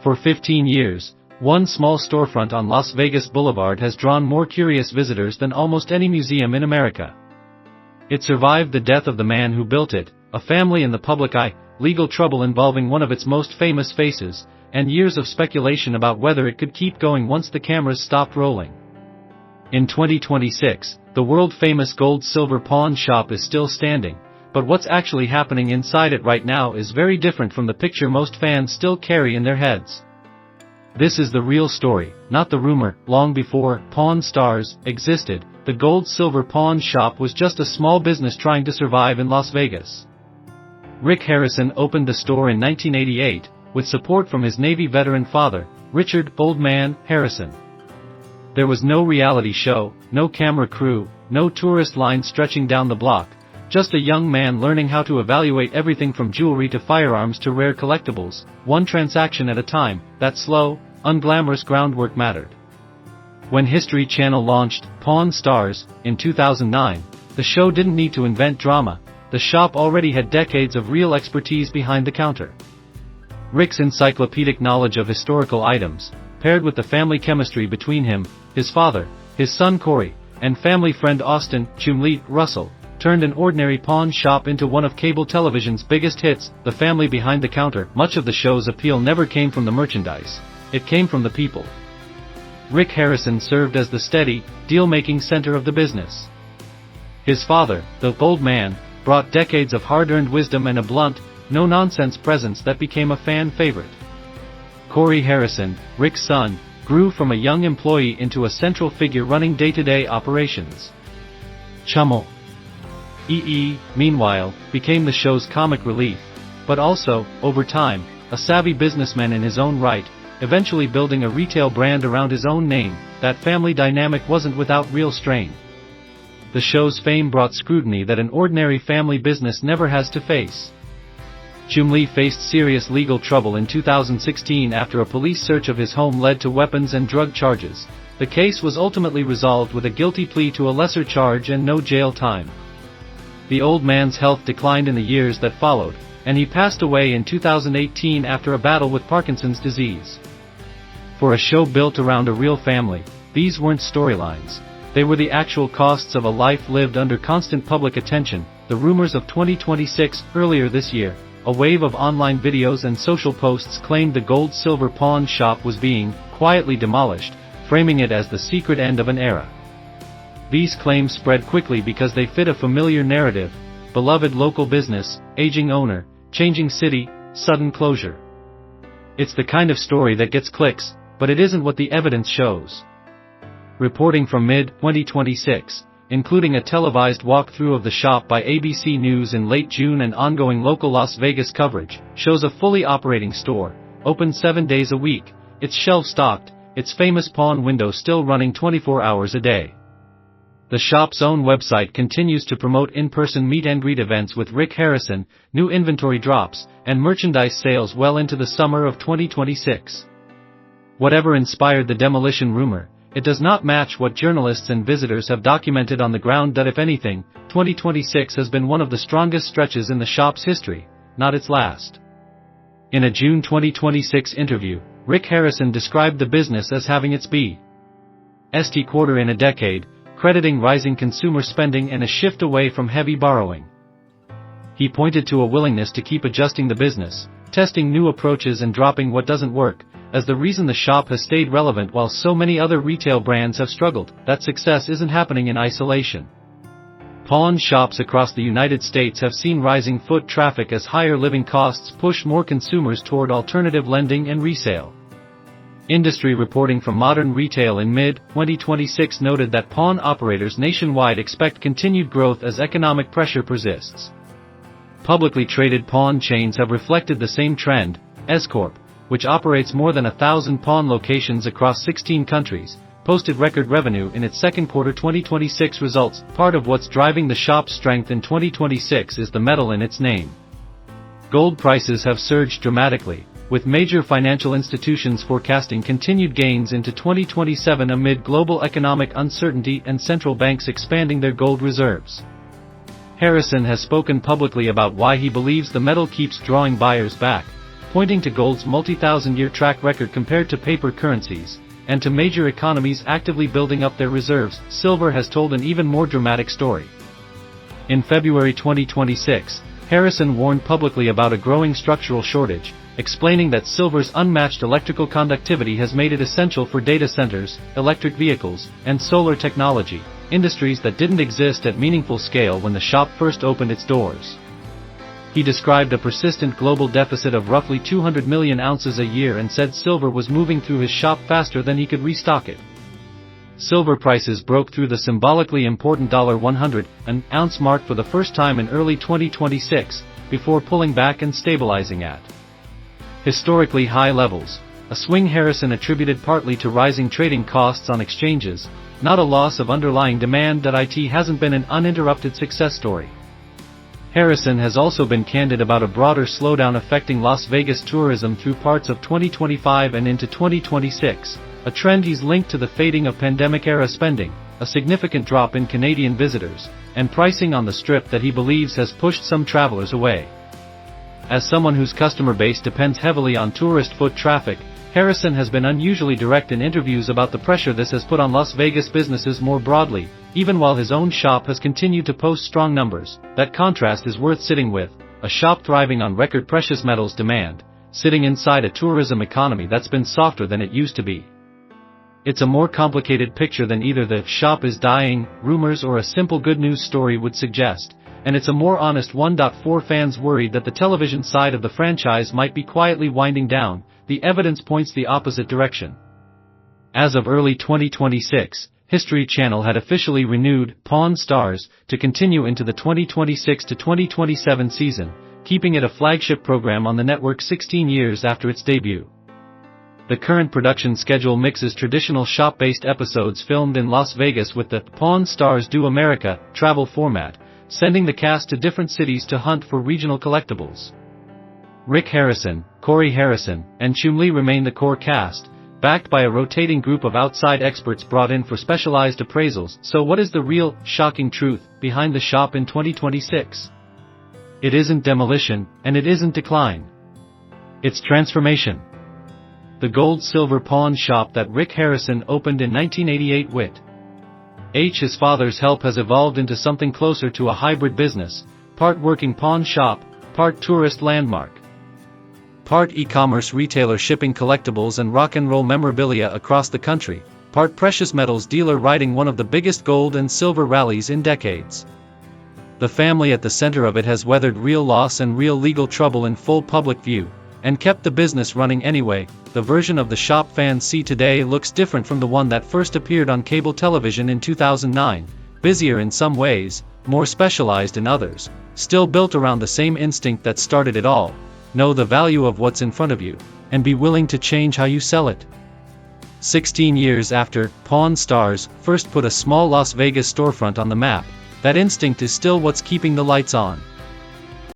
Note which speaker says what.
Speaker 1: For 15 years, one small storefront on Las Vegas Boulevard has drawn more curious visitors than almost any museum in America. It survived the death of the man who built it, a family in the public eye, legal trouble involving one of its most famous faces, and years of speculation about whether it could keep going once the cameras stopped rolling. In 2026, the world-famous gold-silver pawn shop is still standing, but what's actually happening inside it right now is very different from the picture most fans still carry in their heads. This is the real story, not the rumor. Long before Pawn Stars existed, the gold-silver pawn shop was just a small business trying to survive in Las Vegas. Rick Harrison opened the store in 1988, with support from his Navy veteran father, Richard "Old Man" Harrison. There was no reality show, no camera crew, no tourist line stretching down the block, just a young man learning how to evaluate everything from jewelry to firearms to rare collectibles, one transaction at a time. That slow, unglamorous groundwork mattered. When History Channel launched Pawn Stars in 2009, the show didn't need to invent drama. The shop already had decades of real expertise behind the counter. Rick's encyclopedic knowledge of historical items, paired with the family chemistry between him, his father, his son Corey, and family friend Austin "Chumlee" Russell, turned an ordinary pawn shop into one of cable television's biggest hits. The family behind the counter. Much of the show's appeal never came from the merchandise. It came from the people. Rick Harrison served as the steady, deal-making center of the business. His father, the "Old Man," brought decades of hard-earned wisdom and a blunt, no-nonsense presence that became a fan favorite. Corey Harrison, Rick's son, grew from a young employee into a central figure running day-to-day operations. Chumlee meanwhile, became the show's comic relief, but also, over time, a savvy businessman in his own right, eventually building a retail brand around his own name. That family dynamic wasn't without real strain. The show's fame brought scrutiny that an ordinary family business never has to face. Chumlee faced serious legal trouble in 2016 after a police search of his home led to weapons and drug charges. The case was ultimately resolved with a guilty plea to a lesser charge and no jail time. The old man's health declined in the years that followed, and he passed away in 2018 after a battle with Parkinson's disease. For a show built around a real family, these weren't storylines. They were the actual costs of a life lived under constant public attention. The rumors of 2026. Earlier this year, a wave of online videos and social posts claimed the gold-silver pawn shop was being quietly demolished, framing it as the secret end of an era. These claims spread quickly because they fit a familiar narrative: beloved local business, aging owner, changing city, sudden closure. It's the kind of story that gets clicks, but it isn't what the evidence shows. Reporting from mid-2026, including a televised walkthrough of the shop by ABC News in late June and ongoing local Las Vegas coverage, shows a fully operating store, open 7 days a week, its shelves stocked, its famous pawn window still running 24 hours a day. The shop's own website continues to promote in-person meet-and-greet events with Rick Harrison, new inventory drops, and merchandise sales well into the summer of 2026. Whatever inspired the demolition rumor, it does not match what journalists and visitors have documented on the ground. That if anything, 2026 has been one of the strongest stretches in the shop's history, not its last. In a June 2026 interview, Rick Harrison described the business as having its best quarter in a decade, crediting rising consumer spending and a shift away from heavy borrowing. He pointed to a willingness to keep adjusting the business, testing new approaches and dropping what doesn't work, as the reason the shop has stayed relevant while so many other retail brands have struggled. That success isn't happening in isolation. Pawn shops across the United States have seen rising foot traffic as higher living costs push more consumers toward alternative lending and resale. Industry reporting from Modern Retail in mid-2026 noted that pawn operators nationwide expect continued growth as economic pressure persists. Publicly traded pawn chains have reflected the same trend. Escorp, which operates more than 1,000 pawn locations across 16 countries, posted record revenue in its second quarter 2026 results. Part of what's driving the shop's strength in 2026 is the metal in its name. Gold prices have surged dramatically, with major financial institutions forecasting continued gains into 2027 amid global economic uncertainty and central banks expanding their gold reserves. Harrison has spoken publicly about why he believes the metal keeps drawing buyers back. pointing to gold's multi-thousand-year track record compared to paper currencies, and to major economies actively building up their reserves. Silver has told an even more dramatic story. In February 2026, Harrison warned publicly about a growing structural shortage, explaining that silver's unmatched electrical conductivity has made it essential for data centers, electric vehicles, and solar technology, industries that didn't exist at meaningful scale when the shop first opened its doors. He described a persistent global deficit of roughly 200 million ounces a year and said silver was moving through his shop faster than he could restock it. Silver prices broke through the symbolically important $100 an ounce mark for the first time in early 2026, before pulling back and stabilizing at historically high levels, a swing Harrison attributed partly to rising trading costs on exchanges, not a loss of underlying demand. It hasn't been an uninterrupted success story. Harrison has also been candid about a broader slowdown affecting Las Vegas tourism through parts of 2025 and into 2026, a trend he's linked to the fading of pandemic-era spending, a significant drop in Canadian visitors, and pricing on the Strip that he believes has pushed some travelers away. As someone whose customer base depends heavily on tourist foot traffic, Harrison has been unusually direct in interviews about the pressure this has put on Las Vegas businesses more broadly, even while his own shop has continued to post strong numbers. That contrast is worth sitting with, a shop thriving on record precious metals demand, sitting inside a tourism economy that's been softer than it used to be. It's a more complicated picture than either the shop is dying rumors or a simple good news story would suggest, and it's a more honest one. For fans worried that the television side of the franchise might be quietly winding down, the evidence points the opposite direction. As of early 2026, History Channel had officially renewed Pawn Stars to continue into the 2026 to 2027 season, keeping it a flagship program on the network 16 years after its debut. The current production schedule mixes traditional shop-based episodes filmed in Las Vegas with the Pawn Stars Do America travel format, sending the cast to different cities to hunt for regional collectibles. Rick Harrison, Corey Harrison, and Chumlee remain the core cast, backed by a rotating group of outside experts brought in for specialized appraisals. So what is the real, shocking truth behind the shop in 2026? It isn't demolition, and it isn't decline. It's transformation. The gold-silver pawn shop that Rick Harrison opened in 1988 with his father's help has evolved into something closer to a hybrid business, part working pawn shop, part tourist landmark, part e-commerce retailer shipping collectibles and rock and roll memorabilia across the country, part precious metals dealer riding one of the biggest gold and silver rallies in decades. The family at the center of it has weathered real loss and real legal trouble in full public view, and kept the business running anyway. The version of the shop fans see today looks different from the one that first appeared on cable television in 2009, busier in some ways, more specialized in others, still built around the same instinct that started it all: know the value of what's in front of you, and be willing to change how you sell it. 16 years after Pawn Stars first put a small Las Vegas storefront on the map, that instinct is still what's keeping the lights on.